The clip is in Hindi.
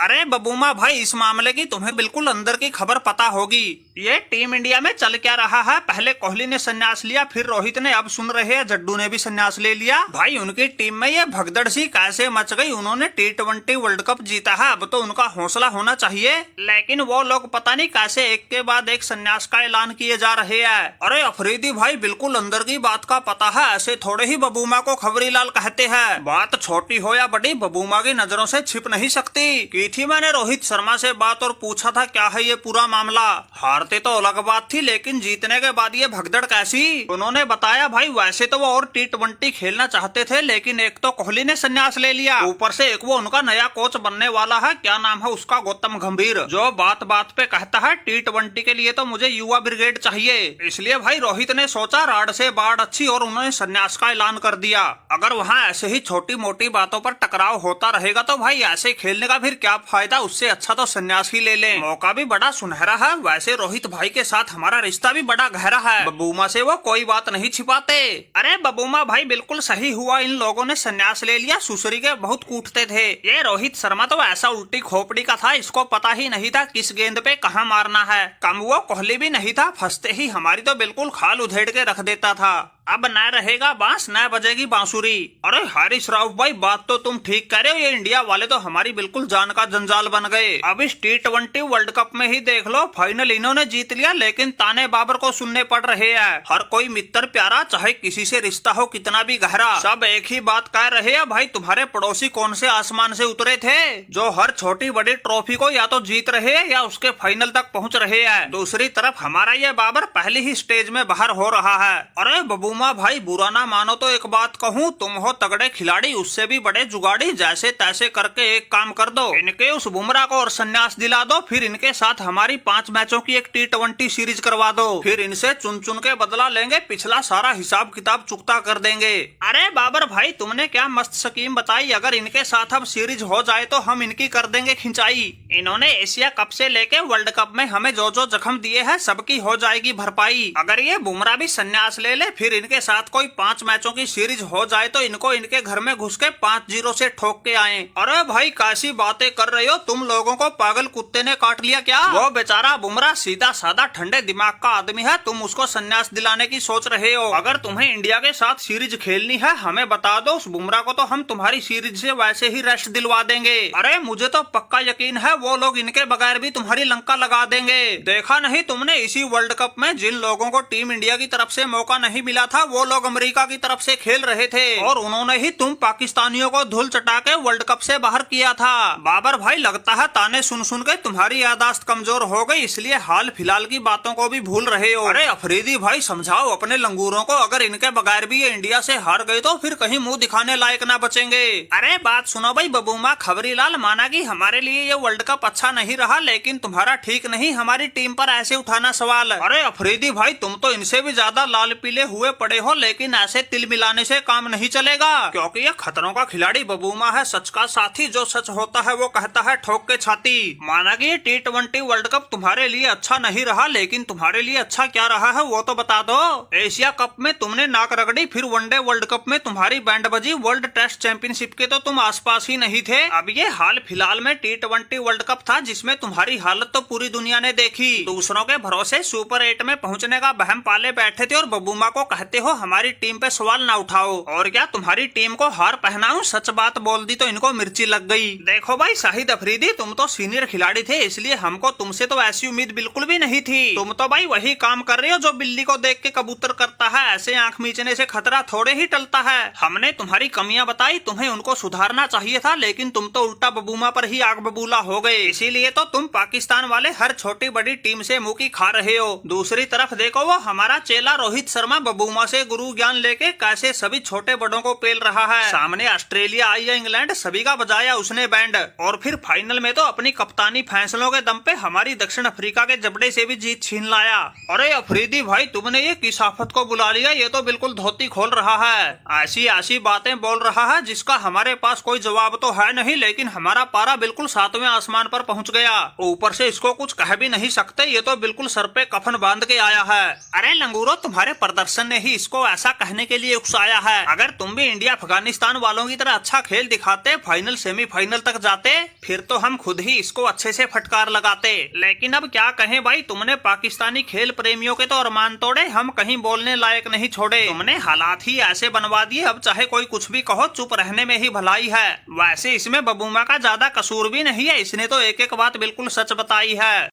अरे बबूमा भाई, इस मामले की तुम्हें बिल्कुल अंदर की खबर पता होगी। ये टीम इंडिया में चल क्या रहा है? पहले कोहली ने संन्यास लिया, फिर रोहित ने, अब सुन रहे हैं जड्डू ने भी संन्यास ले लिया। भाई उनकी टीम में ये भगदड़ सी कैसे मच गई? उन्होंने T20 वर्ल्ड कप जीता है, अब तो उनका हौसला होना चाहिए। लेकिन वो लोग पता नहीं कैसे एक के बाद एक संन्यास का ऐलान किए जा रहे हैं। अरे अफरीदी भाई, बिल्कुल अंदर की बात का पता है, ऐसे थोड़े ही बबूमा को खबरीलाल कहते हैं। बात छोटी हो या बड़ी, बबूमा की नजरों से छिप नहीं सकती। की थी मैंने रोहित शर्मा से बात और पूछा था क्या है ये पूरा मामला। हारते तो अलग बात थी, लेकिन जीतने के बाद ये भगदड़ कैसी? उन्होंने बताया भाई वैसे तो वो और T20 खेलना चाहते थे, लेकिन एक तो कोहली ने संन्यास ले लिया, ऊपर से एक वो उनका नया कोच बनने वाला है, क्या नाम है उसका, गौतम गंभीर, जो बात बात पे कहता है T20 के लिए तो मुझे युवा ब्रिगेड चाहिए। इसलिए भाई रोहित ने सोचा राड से बाढ़ अच्छी, और उन्होंने संन्यास का ऐलान कर दिया। अगर वहाँ ऐसे ही छोटी मोटी बातों पर टकराव होता रहेगा तो भाई ऐसे खेलने का फिर क्या फायदा? उससे अच्छा तो संन्यास ही ले लें। मौका भी बड़ा सुनहरा है। वैसे रोहित भाई के साथ हमारा रिश्ता भी बड़ा गहरा है, बबूमा से वो कोई बात नहीं छिपाते। अरे बबूमा भाई, बिल्कुल सही हुआ इन लोगों ने संन्यास ले लिया। सुसरी के बहुत कूटते थे। ये रोहित शर्मा तो ऐसा उल्टी खोपड़ी का था, इसको पता ही नहीं था किस गेंद पे कहाँ मारना है। कम वो कोहली भी नहीं था, फंसते ही हमारी तो बिल्कुल खाल उधेड़ के रख देता था। अब न रहेगा बांस, न बजेगी बांसुरी। अरे हारिस राउफ भाई, बात तो तुम ठीक कह रहे हो, ये इंडिया वाले तो हमारी बिल्कुल जान का जंजाल बन गए। अब इस T20 वर्ल्ड कप में ही देख लो, फाइनल इन्होंने जीत लिया, लेकिन ताने बाबर को सुनने पड़ रहे हैं। हर कोई मित्र प्यारा, चाहे किसी से रिश्ता हो कितना भी गहरा, सब एक ही बात कह रहे हैं, भाई तुम्हारे पड़ोसी कौन से आसमान से उतरे थे जो हर छोटी बड़ी ट्रॉफी को या तो जीत रहे हैं या उसके फाइनल तक पहुँच रहे हैं। दूसरी तरफ हमारा ये बाबर पहली ही स्टेज में बाहर हो रहा है। अरे बबूमा भाई, बुरा ना मानो तो एक बात कहूँ, तुम हो तगड़े खिलाड़ी, उससे भी बड़े जुगाड़ी, जैसे तैसे करके एक काम कर दो, इनके उस बुमराह को और संन्यास दिला दो, फिर इनके साथ हमारी 5 मैचों की एक T20 सीरीज करवा दो, फिर इनसे चुन चुन के बदला लेंगे, पिछला सारा हिसाब किताब चुकता कर देंगे। अरे बाबर भाई, तुमने क्या मस्त स्कीम बताई। अगर इनके साथ अब सीरीज हो जाए तो हम इनकी कर देंगे खिंचाई। इन्होंने एशिया कप से लेके वर्ल्ड कप में हमें जो जो जख्म दिए हैं सबकी हो जाएगी भरपाई। अगर ये बुमराह भी संन्यास ले ले, फिर इनके साथ कोई 5 मैचों की सीरीज हो जाए तो इनको इनके घर में घुस के 5-0 से ठोक के आए। अरे भाई, कैसी बातें कर रहे हो तुम? लोगों को पागल कुत्ते ने काट लिया क्या? वो बेचारा बुमराह सीधा साधा ठंडे दिमाग का आदमी है, तुम उसको संन्यास दिलाने की सोच रहे हो। अगर तुम्हें इंडिया के साथ सीरीज खेलनी है हमें बता दो, उस बुमराह को तो हम तुम्हारी सीरीज से वैसे ही रेस्ट दिलवा देंगे। अरे मुझे तो पक्का यकीन है वो लोग इनके बगैर भी तुम्हारी लंका लगा देंगे। देखा नहीं तुमने इसी वर्ल्ड कप में जिन लोगों को टीम इंडिया की तरफ से मौका नहीं मिला था, वो लोग अमेरिका की तरफ से खेल रहे थे, और उन्होंने ही तुम पाकिस्तानियों को धूल चटा के वर्ल्ड कप से बाहर किया था। बाबर भाई, लगता है ताने सुन सुन के तुम्हारी यादाश्त कमजोर हो गई, इसलिए हाल फिलहाल की बातों को भी भूल रहे हो। अरे अफरीदी भाई, समझाओ अपने लंगूरों को, अगर इनके बगैर भी ये इंडिया से हार गए तो फिर कहीं मुंह दिखाने लायक ना बचेंगे। अरे बात सुनो भाई बबूमा, खबरीलाल माना कि हमारे लिए ये वर्ल्ड कप अच्छा नहीं रहा, लेकिन तुम्हारा ठीक नहीं हमारी टीम पर ऐसे उठाना सवाल। अरे अफरीदी भाई, तुम तो इनसे भी ज्यादा लाल पीले हुए पड़े हो, लेकिन ऐसे तिल मिलाने से काम नहीं चलेगा, क्योंकि ये खतरों का खिलाड़ी बबूमा है, सच का साथी, जो सच होता है वो कहता है ठोक के छाती। माना कि T20 वर्ल्ड कप तुम्हारे लिए अच्छा नहीं रहा, लेकिन तुम्हारे लिए अच्छा क्या रहा है वो तो बता दो। एशिया कप में तुमने नाक रगड़ी, फिर वनडे वर्ल्ड कप में तुम्हारी बैंड बजी, वर्ल्ड टेस्ट चैंपियनशिप के तो तुम आसपास ही नहीं थे। अब ये हाल फिलहाल में T20 वर्ल्ड कप था जिसमें तुम्हारी हालत तो पूरी दुनिया ने देखी। दूसरों के भरोसे सुपर 8 में पहुंचने का बहम पाले बैठे थे, और बबूमा को कहते हो हमारी टीम पे सवाल ना उठाओ। और क्या तुम्हारी टीम को हार पहनाऊं? सच बात बोल दी तो इनको मिर्ची लग गई। देखो भाई शाहिद अफरीदी, तुम तो सीनियर खिलाड़ी थे, इसलिए हमको तुमसे तो ऐसी उम्मीद बिल्कुल भी नहीं थी। तुम तो भाई वही काम कर रहे हो जो बिल्ली को देख के कबूतर करता है, ऐसे आंख मीचने से खतरा थोड़े ही टलता है। हमने तुम्हारी कमियां बताई, तुम्हें उनको सुधारना चाहिए था, लेकिन तुम तो उल्टा बबूमा पर ही आग बबूला हो गए। इसीलिए तो तुम पाकिस्तान वाले हर छोटी बड़ी टीम से मुंह की खा रहे हो। दूसरी तरफ देखो, वो हमारा चेला रोहित शर्मा बबूमा से गुरु ज्ञान लेके कैसे सभी छोटे बड़ों को पेल रहा है। सामने ऑस्ट्रेलिया आई या इंग्लैंड, सभी का बजाया उसने बैंड, और फिर फाइनल में तो अपनी कप्तानी फैसलों के दम पे हमारी दक्षिण अफ्रीका के जबड़े से भी जीत छीन लाया। अरे अफरीदी भाई, तुमने ये किस आफत को बुला लिया? ये तो बिल्कुल धोती खोल रहा है, ऐसी ऐसी बातें बोल रहा है जिसका हमारे पास कोई जवाब तो है नहीं, लेकिन हमारा पारा बिल्कुल 7वें आसमान पर पहुंच गया। ऊपर से इसको कुछ कह भी नहीं सकते, ये तो बिल्कुल सर पे कफन बांध के आया है। अरे लंगूरो, तुम्हारे प्रदर्शन ने ही इसको ऐसा कहने के लिए उकसाया है। अगर तुम भी इंडिया अफगानिस्तान वालों की तरह अच्छा खेल दिखाते, फाइनल सेमीफाइनल तक जाते, फिर तो हम खुद ही इसको अच्छे से फटकार लगाते। लेकिन अब क्या कहें भाई, तुमने पाकिस्तानी खेल प्रेमियों के तो अरमान तोड़े, हम कहीं बोलने लायक नहीं छोड़े। तुमने हालात ही ऐसे बनवा दिए, अब चाहे कोई कुछ भी कहो चुप रहने में ही भलाई है। वैसे इसमें बबूमा का ज्यादा कसूर भी नहीं है, इसने तो एक एक बात बिल्कुल सच बताई है।